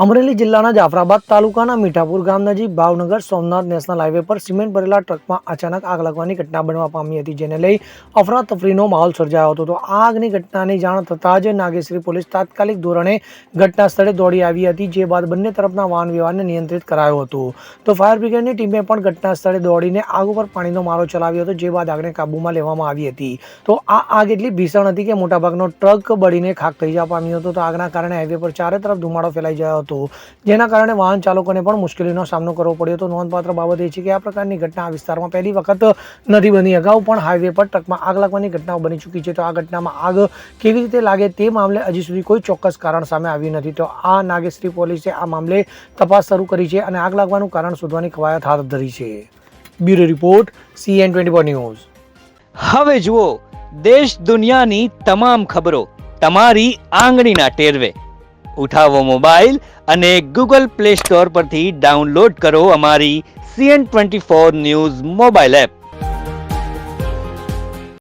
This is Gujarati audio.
અમરેલી જિલ્લાના જાફરાબાદ તાલુકાના મીઠાપુર ગામ નજીક ભાવનગર સોમનાથ નેશનલ હાઈવે પર સિમેન્ટ ભરેલા ટ્રકમાં અચાનક આગ લાગવાની ઘટના બનવા પામી હતી, જેને લઈ અફરાતફરીનો માહોલ સર્જાયો હતો. તો આ આગની ઘટનાની જાણ થતાં જ નાગેશ્રી પોલીસ તાત્કાલિક ધોરણે ઘટના સ્થળે દોડી આવી હતી, જે બાદ બંને તરફના વાહન વ્યવહારને નિયંત્રિત કરાયો હતો. તો ફાયર બ્રિગેડની ટીમે પણ ઘટના સ્થળે દોડીને આગ ઉપર પાણીનો મારો ચલાવ્યો હતો, જે બાદ આગને કાબૂમાં લેવામાં આવી હતી. તો આ આગ એટલી ભીષણ હતી કે મોટાભાગનો ટ્રક બળીને ખાખ થઈ જવા પામ્યો હતો. તો આગના કારણે હાઈવે પર ચારે તરફ ધુમાડો ફેલાઈ ગયો હતો, જેના કારણે વાહન ચાલકોને પણ મુશ્કેલીનો સામનો કરવો પડ્યો હતો. નોંધપાત્ર બાબત એ છે કે આ પ્રકારની ઘટના આ વિસ્તારમાં પહેલી વખત નથી બની. અગાઉ પણ હાઈવે પર ટ્રકમાં આગ લાગવાની ઘટનાઓ બની ચૂકી છે. તો આ ઘટનામાં આગ કેવી રીતે લાગે તે મામલે હજી સુધી કોઈ ચોક્કસ કારણ સામે આવ્યું નથી. તો આ નાગેશ્રી પોલીસે આ મામલે તપાસ શરૂ કરી છે અને આગ લાગવાનું કારણ શોધવાની કવાયત હાથ ધરી છે. Bureau report CN24 news. હવે જુઓ દેશ દુનિયાની તમામ ખબરો તમારી આંગળીના ટેરવે. ઉઠાવો મોબાઈલ અને ગૂગલ પ્લે સ્ટોર પરથી ડાઉનલોડ કરો અમારી CN24 ન્યૂઝ મોબાઈલ એપ.